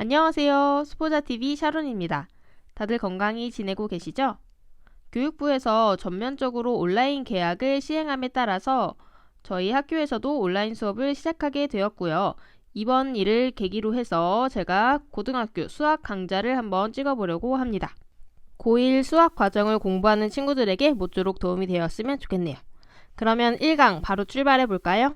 안녕하세요. 스포자TV 샤론입니다. 다들 건강히 지내고 계시죠? 교육부에서 전면적으로 온라인 개학을 시행함에 따라서 저희 학교에서도 온라인 수업을 시작하게 되었고요. 이번 일을 계기로 해서 제가 고등학교 수학 강좌를 한번 찍어보려고 합니다. 고1 수학 과정을 공부하는 친구들에게 모쪼록 도움이 되었으면 좋겠네요. 그러면 1강 바로 출발해 볼까요?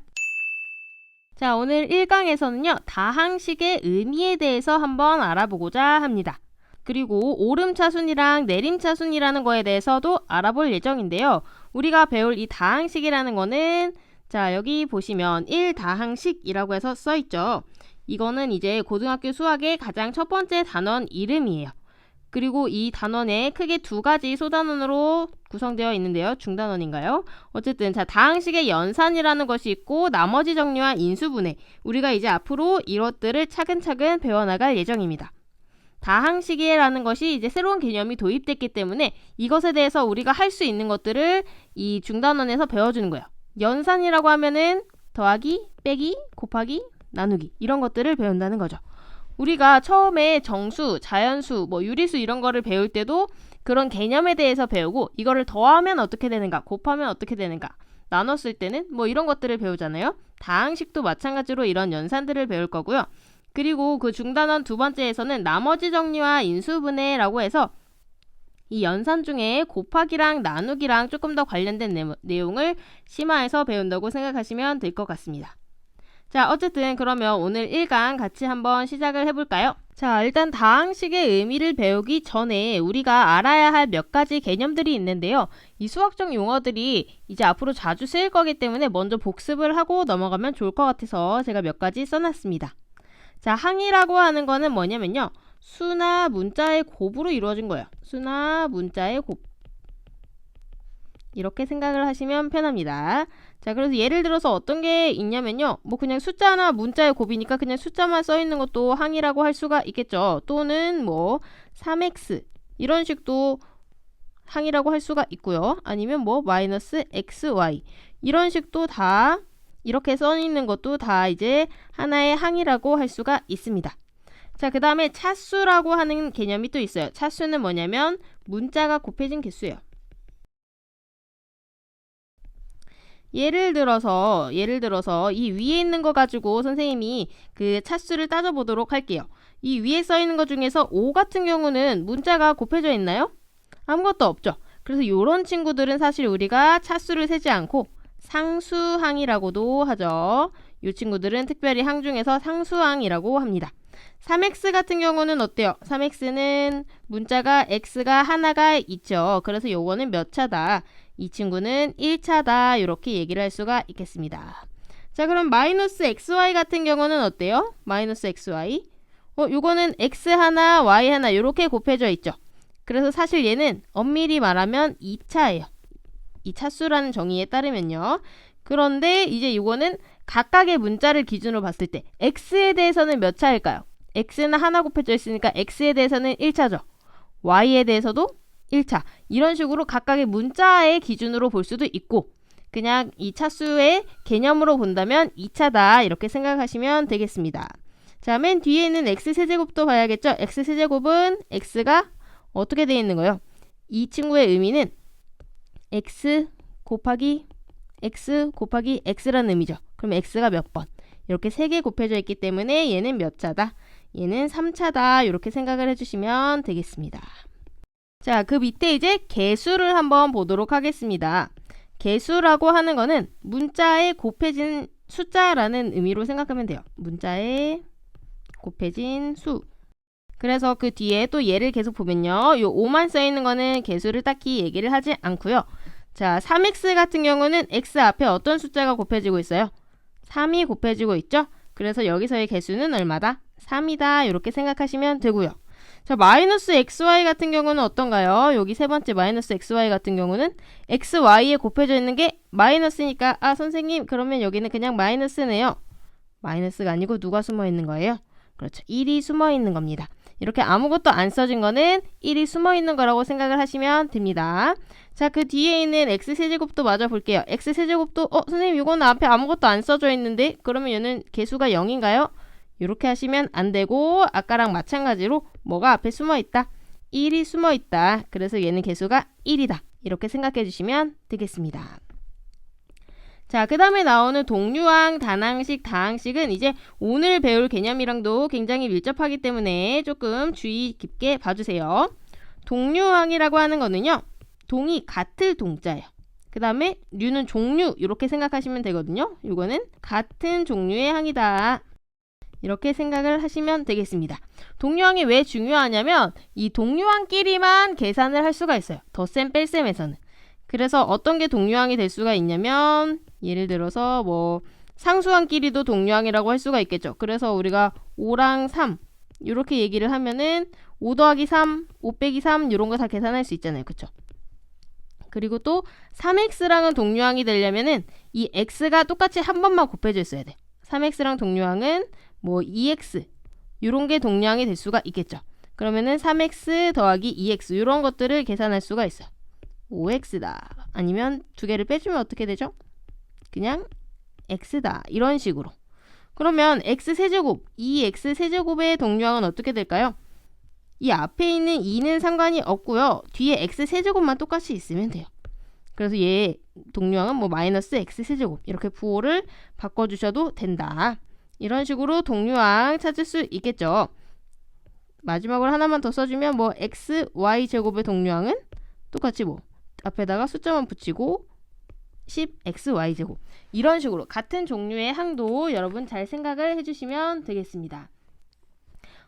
자, 오늘 1강에서는요, 다항식의 의미에 대해서 한번 알아보고자 합니다. 그리고 오름차순이랑 내림차순이라는 거에 대해서도 알아볼 예정인데요. 우리가 배울 이 다항식이라는 거는 자, 여기 보시면 1다항식이라고 해서 써있죠. 이거는 이제 고등학교 수학의 가장 첫 번째 단원 이름이에요. 그리고 이 단원에 크게 두 가지 소단원으로 구성되어 있는데요. 중단원인가요? 어쨌든 자, 다항식의 연산이라는 것이 있고 나머지 정리와 인수분해, 우리가 이제 앞으로 이것들을 차근차근 배워나갈 예정입니다. 다항식이라는 것이 이제 새로운 개념이 도입됐기 때문에 이것에 대해서 우리가 할 수 있는 것들을 이 중단원에서 배워주는 거예요. 연산이라고 하면은 더하기, 빼기, 곱하기, 나누기 이런 것들을 배운다는 거죠. 우리가 처음에 정수, 자연수, 유리수 이런 거를 배울 때도 그런 개념에 대해서 배우고 이거를 더하면 어떻게 되는가, 곱하면 어떻게 되는가, 나눴을 때는 이런 것들을 배우잖아요. 다항식도 마찬가지로 이런 연산들을 배울 거고요. 그리고 그 중단원 두 번째에서는 나머지 정리와 인수분해라고 해서 이 연산 중에 곱하기랑 나누기랑 조금 더 관련된 내용을 심화해서 배운다고 생각하시면 될 것 같습니다. 자, 어쨌든 그러면 오늘 1강 같이 한번 시작을 해볼까요? 자, 일단 다항식의 의미를 배우기 전에 우리가 알아야 할 몇 가지 개념들이 있는데요. 이 수학적 용어들이 이제 앞으로 자주 쓰일 거기 때문에 먼저 복습을 하고 넘어가면 좋을 것 같아서 제가 몇 가지 써놨습니다. 자, 항이라고 하는 거는 뭐냐면요, 수나 문자의 곱으로 이루어진 거예요. 수나 문자의 곱. 이렇게 생각을 하시면 편합니다. 자, 그래서 예를 들어서 어떤 게 있냐면요, 그냥 숫자나 문자의 곱이니까 그냥 숫자만 써있는 것도 항이라고 할 수가 있겠죠. 또는 3x 이런 식도 항이라고 할 수가 있고요. 아니면 마이너스 xy 이런 식도 다 이렇게 써있는 것도 다 이제 하나의 항이라고 할 수가 있습니다. 자, 그 다음에 차수라고 하는 개념이 또 있어요. 차수는 뭐냐면 문자가 곱해진 개수예요. 예를 들어서 이 위에 있는 거 가지고 선생님이 그 차수를 따져보도록 할게요. 이 위에 써 있는 것 중에서 5 같은 경우는 문자가 곱해져 있나요? 아무것도 없죠. 그래서 이런 친구들은 사실 우리가 차수를 세지 않고 상수항이라고도 하죠. 이 친구들은 특별히 항 중에서 상수항이라고 합니다. 3x 같은 경우는 어때요? 3x는 문자가 x가 하나가 있죠. 그래서 요거는 몇 차다? 이 친구는 1차다. 이렇게 얘기를 할 수가 있겠습니다. 자, 그럼 마이너스 xy 같은 경우는 어때요? 마이너스 xy. 요거는 x 하나, y 하나 이렇게 곱해져 있죠. 그래서 사실 얘는 엄밀히 말하면 2차예요. 이 차수라는 정의에 따르면요. 그런데 이제 이거는 각각의 문자를 기준으로 봤을 때 x에 대해서는 몇 차일까요? x는 하나 곱해져 있으니까 x에 대해서는 1차죠. y에 대해서도 1차. 이런 식으로 각각의 문자의 기준으로 볼 수도 있고 그냥 이 차수의 개념으로 본다면 2차다. 이렇게 생각하시면 되겠습니다. 자, 맨 뒤에 있는 x세제곱도 봐야겠죠? x세제곱은 x가 어떻게 되어 있는 거예요? 이 친구의 의미는 x 곱하기 x라는 의미죠. 그럼 x가 몇 번? 이렇게 3개 곱해져 있기 때문에 얘는 몇 차다? 얘는 3차다. 이렇게 생각을 해주시면 되겠습니다. 자, 그 밑에 이제 개수를 한번 보도록 하겠습니다. 개수라고 하는 거는 문자에 곱해진 숫자라는 의미로 생각하면 돼요. 문자에 곱해진 수. 그래서 그 뒤에 또 예를 계속 보면요, 요 5만 써있는 거는 개수를 딱히 얘기를 하지 않고요. 자, 3x 같은 경우는 x 앞에 어떤 숫자가 곱해지고 있어요? 3이 곱해지고 있죠? 그래서 여기서의 개수는 얼마다? 3이다. 이렇게 생각하시면 되고요. 자, 마이너스 xy 같은 경우는 어떤가요? 여기 세 번째 마이너스 xy 같은 경우는 xy에 곱해져 있는 게 마이너스니까 선생님 그러면 여기는 그냥 마이너스네요. 마이너스가 아니고 누가 숨어 있는 거예요? 그렇죠. 1이 숨어 있는 겁니다. 이렇게 아무것도 안 써진 거는 1이 숨어 있는 거라고 생각을 하시면 됩니다. 자, 그 뒤에 있는 x세제곱도 마저 볼게요. x세제곱도 선생님 이거는 앞에 아무것도 안 써져 있는데 그러면 얘는 개수가 0인가요? 이렇게 하시면 안 되고 아까랑 마찬가지로 뭐가 앞에 숨어 있다? 1이 숨어 있다. 그래서 얘는 개수가 1이다. 이렇게 생각해 주시면 되겠습니다. 자, 그 다음에 나오는 동류항, 단항식, 다항식은 이제 오늘 배울 개념이랑도 굉장히 밀접하기 때문에 조금 주의 깊게 봐주세요. 동류항이라고 하는 거는요, 동이 같을 동자예요. 그 다음에 류는 종류, 이렇게 생각하시면 되거든요. 이거는 같은 종류의 항이다. 이렇게 생각을 하시면 되겠습니다. 동류항이 왜 중요하냐면 이 동류항끼리만 계산을 할 수가 있어요. 덧셈 뺄셈에서는. 그래서 어떤 게 동류항이 될 수가 있냐면 예를 들어서 뭐 상수항끼리도 동류항이라고 할 수가 있겠죠. 그래서 우리가 5랑 3 이렇게 얘기를 하면은 5 더하기 3, 5 빼기 3 이런 거 다 계산할 수 있잖아요. 그쵸? 그리고 또 3x랑은 동류항이 되려면은 이 x가 똑같이 한 번만 곱해져 있어야 돼. 3x랑 동류항은 뭐 2x 이런 게 동류항이 될 수가 있겠죠. 그러면은 3x 더하기 2x 이런 것들을 계산할 수가 있어요. 5x다. 아니면 두 개를 빼주면 어떻게 되죠? 그냥 x다. 이런 식으로. 그러면 x세제곱, 2x 세제곱의 동류항은 어떻게 될까요? 이 앞에 있는 2는 상관이 없고요. 뒤에 x세제곱만 똑같이 있으면 돼요. 그래서 얘 동류항은 뭐 마이너스 x세제곱 이렇게 부호를 바꿔주셔도 된다. 이런 식으로 동류항 찾을 수 있겠죠. 마지막으로 하나만 더 써주면 뭐 x, y 제곱의 동류항은 똑같이 뭐 앞에다가 숫자만 붙이고 10xy 제곱 이런 식으로 같은 종류의 항도 여러분 잘 생각을 해주시면 되겠습니다.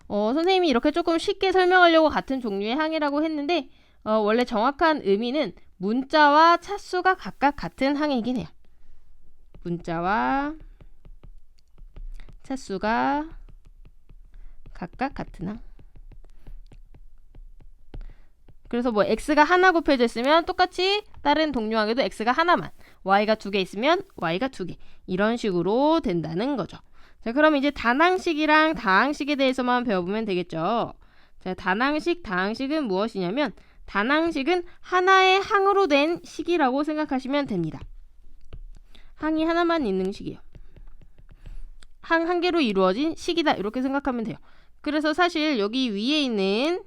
선생님이 이렇게 조금 쉽게 설명하려고 같은 종류의 항이라고 했는데 원래 정확한 의미는 문자와 차수가 각각 같은 항이긴 해요. 문자와 차수가 각각 같은 항. 그래서 뭐 x가 하나 곱해져 있으면 똑같이 다른 동류항에도 x가 하나만, y가 두 개 있으면 y가 두 개 이런 식으로 된다는 거죠. 자, 그럼 이제 단항식이랑 다항식에 대해서만 배워보면 되겠죠. 자, 단항식, 다항식은 무엇이냐면 단항식은 하나의 항으로 된 식이라고 생각하시면 됩니다. 항이 하나만 있는 식이에요. 항 한 개로 이루어진 식이다 이렇게 생각하면 돼요. 그래서 사실 여기 위에 있는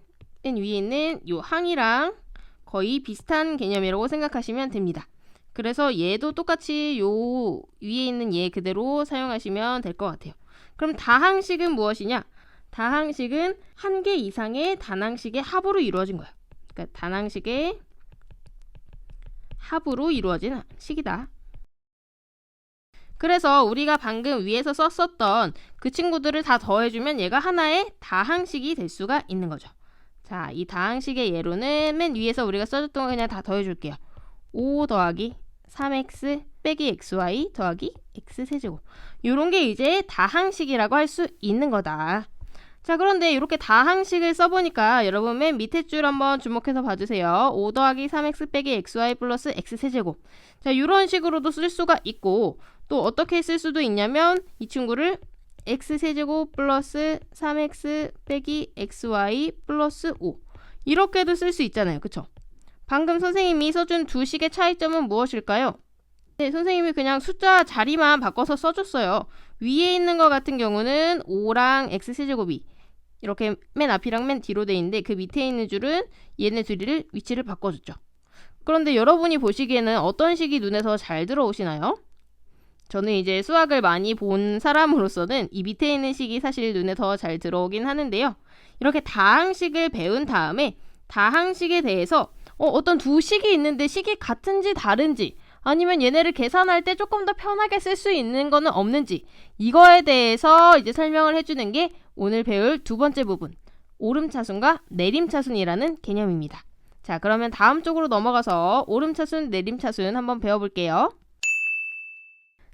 요 항이랑 거의 비슷한 개념이라고 생각하시면 됩니다. 그래서 얘도 똑같이 요 위에 있는 얘 그대로 사용하시면 될 것 같아요. 그럼 다항식은 무엇이냐? 다항식은 한 개 이상의 단항식의 합으로 이루어진 거예요. 그러니까 단항식의 합으로 이루어진 식이다. 그래서 우리가 방금 위에서 썼었던 그 친구들을 다 더해주면 얘가 하나의 다항식이 될 수가 있는 거죠. 자, 이 다항식의 예로는 맨 위에서 우리가 써줬던 거 그냥 다 더해줄게요. 5 더하기 3x 빼기 xy 더하기 x세제곱 요런 게 이제 다항식이라고 할 수 있는 거다. 자, 그런데 이렇게 다항식을 써보니까 여러분 맨 밑에 줄 한번 주목해서 봐주세요. 5 더하기 3x 빼기 xy 플러스 x세제곱. 자, 이런 식으로도 쓸 수가 있고 또 어떻게 쓸 수도 있냐면 이 친구를 x세제곱 플러스 3x 빼기 xy 플러스 5 이렇게도 쓸 수 있잖아요. 그쵸? 방금 선생님이 써준 두 식의 차이점은 무엇일까요? 네, 선생님이 그냥 숫자 자리만 바꿔서 써줬어요. 위에 있는 것 같은 경우는 5랑 x세제곱이 이렇게 맨 앞이랑 맨 뒤로 돼 있는데 그 밑에 있는 줄은 얘네 둘이를 위치를 바꿔줬죠. 그런데 여러분이 보시기에는 어떤 식이 눈에 더 잘 들어오시나요? 저는 이제 수학을 많이 본 사람으로서는 이 밑에 있는 식이 사실 눈에 더 잘 들어오긴 하는데요. 이렇게 다항식을 배운 다음에 다항식에 대해서 어떤 두 식이 있는데 식이 같은지 다른지 아니면 얘네를 계산할 때 조금 더 편하게 쓸 수 있는 거는 없는지 이거에 대해서 이제 설명을 해주는 게 오늘 배울 두 번째 부분 오름차순과 내림차순이라는 개념입니다. 자, 그러면 다음 쪽으로 넘어가서 오름차순, 내림차순 한번 배워볼게요.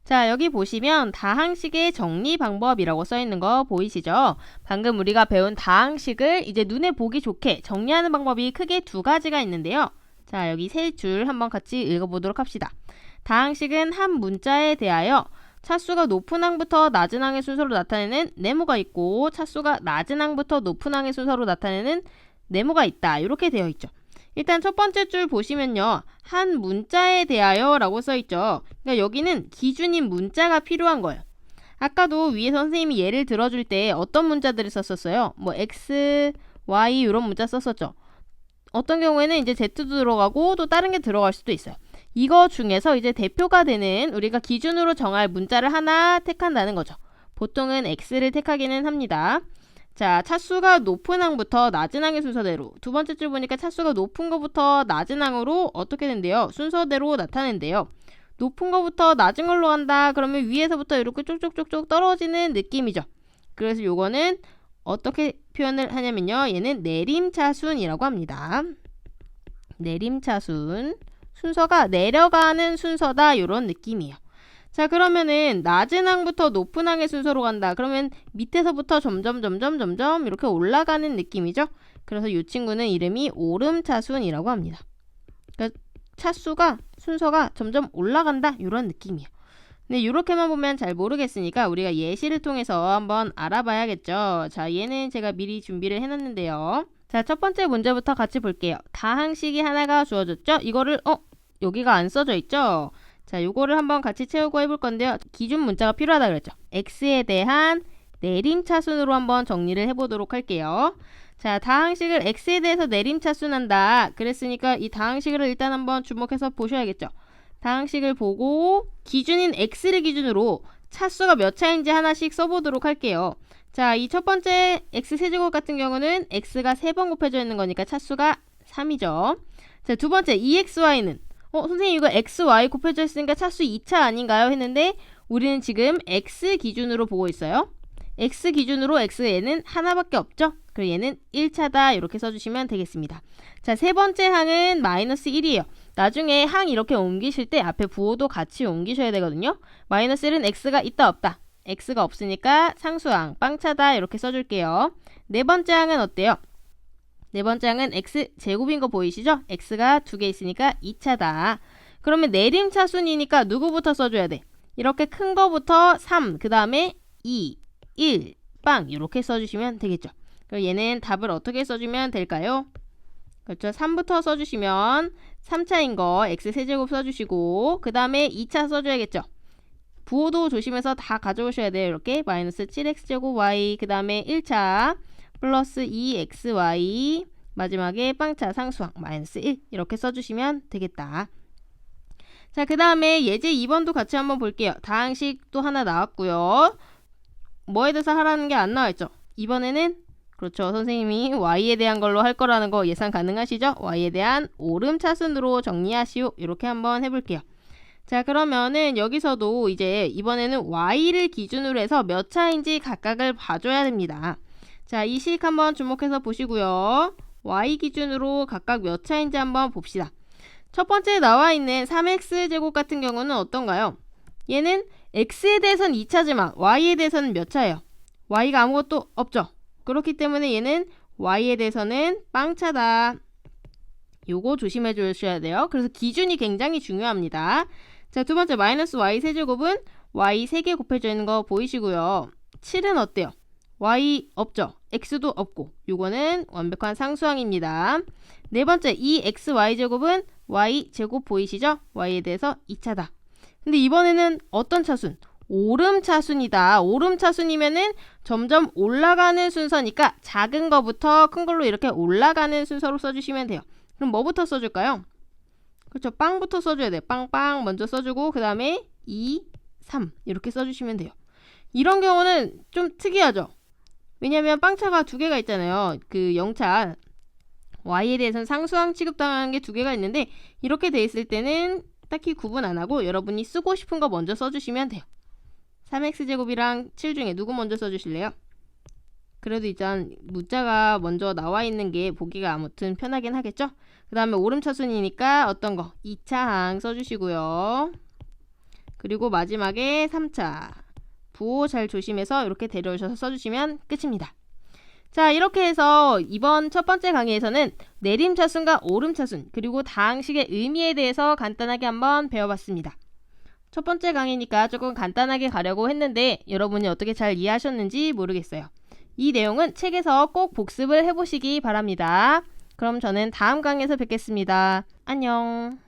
자, 여기 보시면 다항식의 정리 방법이라고 써있는 거 보이시죠? 방금 우리가 배운 다항식을 이제 눈에 보기 좋게 정리하는 방법이 크게 두 가지가 있는데요. 자, 여기 세 줄 한번 같이 읽어보도록 합시다. 다항식은 한 문자에 대하여 차수가 높은 항부터 낮은 항의 순서로 나타내는 네모가 있고 차수가 낮은 항부터 높은 항의 순서로 나타내는 네모가 있다. 이렇게 되어 있죠. 일단 첫 번째 줄 보시면요. 한 문자에 대하여 라고 써있죠. 그러니까 여기는 기준인 문자가 필요한 거예요. 아까도 위에 선생님이 예를 들어줄 때 어떤 문자들을 썼었어요? 뭐 x, y 이런 문자 썼었죠. 어떤 경우에는 이제 z도 들어가고 또 다른 게 들어갈 수도 있어요. 이거 중에서 이제 대표가 되는 우리가 기준으로 정할 문자를 하나 택한다는 거죠. 보통은 x를 택하기는 합니다. 자, 차수가 높은 항부터 낮은 항의 순서대로, 두 번째 줄 보니까 차수가 높은 것부터 낮은 항으로 어떻게 된대요? 순서대로 나타낸대요. 높은 것부터 낮은 걸로 간다. 그러면 위에서부터 이렇게 쭉쭉쭉쭉 떨어지는 느낌이죠. 그래서 요거는 어떻게 표현을 하냐면요. 얘는 내림차순이라고 합니다. 내림차순. 순서가 내려가는 순서다. 이런 느낌이에요. 자, 그러면은 낮은 항부터 높은 항의 순서로 간다. 그러면 밑에서부터 점점 이렇게 올라가는 느낌이죠. 그래서 이 친구는 이름이 오름차순이라고 합니다. 그러니까 차수가 순서가 점점 올라간다. 이런 느낌이에요. 근데 이렇게만 보면 잘 모르겠으니까 우리가 예시를 통해서 한번 알아봐야겠죠. 자, 얘는 제가 미리 준비를 해놨는데요. 자, 첫 번째 문제부터 같이 볼게요. 다항식이 하나가 주어졌죠. 이거를 여기가 안 써져 있죠. 자, 요거를 한번 같이 채우고 해볼 건데요. 기준 문자가 필요하다 그랬죠. x에 대한 내림차순으로 한번 정리를 해보도록 할게요. 자, 다항식을 x에 대해서 내림차순한다. 그랬으니까 이 다항식을 일단 한번 주목해서 보셔야겠죠. 다항식을 보고 기준인 x를 기준으로 차수가 몇 차인지 하나씩 써보도록 할게요. 자, 이 첫 번째 x세제곱 같은 경우는 x가 3번 곱해져 있는 거니까 차수가 3이죠. 자, 두 번째 2xy는 선생님 이거 xy 곱해져 있으니까 차수 2차 아닌가요? 했는데 우리는 지금 x 기준으로 보고 있어요. x 기준으로 x에는 하나밖에 없죠? 그리고 얘는 1차다 이렇게 써주시면 되겠습니다. 자, 세 번째 항은 마이너스 1이에요. 나중에 항 이렇게 옮기실 때 앞에 부호도 같이 옮기셔야 되거든요. 마이너스 1은 x가 있다 없다. x가 없으니까 상수항 빵차다 이렇게 써줄게요. 네 번째 항은 어때요? 네 번째 항은 x제곱인 거 보이시죠? x가 2개 있으니까 2차다. 그러면 내림차순이니까 누구부터 써줘야 돼? 이렇게 큰 거부터 3, 그 다음에 2, 1, 빵 이렇게 써주시면 되겠죠. 그럼 얘는 답을 어떻게 써주면 될까요? 그렇죠. 3부터 써주시면 3차인 거 x세제곱 써주시고 그 다음에 2차 써줘야겠죠. 부호도 조심해서 다 가져오셔야 돼요. 이렇게 마이너스 7x제곱 y 그 다음에 1차 플러스 2xy 마지막에 빵차 상수항 마이너스 1 이렇게 써주시면 되겠다. 자, 그 다음에 예제 2번도 같이 한번 볼게요. 다항식 또 하나 나왔고요. 뭐에 대해서 하라는 게 안 나와있죠. 이번에는 그렇죠. 선생님이 y에 대한 걸로 할 거라는 거 예상 가능하시죠? y에 대한 오름차순으로 정리하시오. 이렇게 한번 해볼게요. 자, 그러면은 여기서도 이제 이번에는 y를 기준으로 해서 몇 차인지 각각을 봐줘야 됩니다. 자, 이 식 한번 주목해서 보시고요. y 기준으로 각각 몇 차인지 한번 봅시다. 첫 번째 나와 있는 3x제곱 같은 경우는 어떤가요? 얘는 x에 대해서는 2차지만 y에 대해서는 몇 차예요? y가 아무것도 없죠. 그렇기 때문에 얘는 y에 대해서는 빵차다. 요거 조심해 주셔야 돼요. 그래서 기준이 굉장히 중요합니다. 자, 두 번째 마이너스 y 세제곱은 y 3개 곱해져 있는 거 보이시고요. 7은 어때요? y 없죠? x도 없고 요거는 완벽한 상수항입니다. 네 번째 2xy제곱은 y제곱 보이시죠? y에 대해서 2차다. 근데 이번에는 어떤 차순? 오름차순이다. 오름차순이면은 점점 올라가는 순서니까 작은 거부터 큰 걸로 이렇게 올라가는 순서로 써주시면 돼요. 그럼 뭐부터 써줄까요? 그렇죠. 빵부터 써줘야 돼요. 빵빵 먼저 써주고 그 다음에 2, 3 이렇게 써주시면 돼요. 이런 경우는 좀 특이하죠. 왜냐면 빵차가 2개가 있잖아요. 그 0차 y에 대해서는 상수항 취급당하는 게 2개가 있는데 이렇게 돼 있을 때는 딱히 구분 안 하고 여러분이 쓰고 싶은 거 먼저 써주시면 돼요. 3x제곱이랑 7 중에 누구 먼저 써주실래요? 그래도 일단 문자가 먼저 나와 있는 게 보기가 아무튼 편하긴 하겠죠? 그 다음에 오름차순이니까 어떤 거? 2차 항 써주시고요. 그리고 마지막에 3차 부호 잘 조심해서 이렇게 데려오셔서 써주시면 끝입니다. 자, 이렇게 해서 이번 첫 번째 강의에서는 내림차순과 오름차순 그리고 다항식의 의미에 대해서 간단하게 한번 배워봤습니다. 첫 번째 강의니까 조금 간단하게 가려고 했는데 여러분이 어떻게 잘 이해하셨는지 모르겠어요. 이 내용은 책에서 꼭 복습을 해보시기 바랍니다. 그럼 저는 다음 강의에서 뵙겠습니다. 안녕.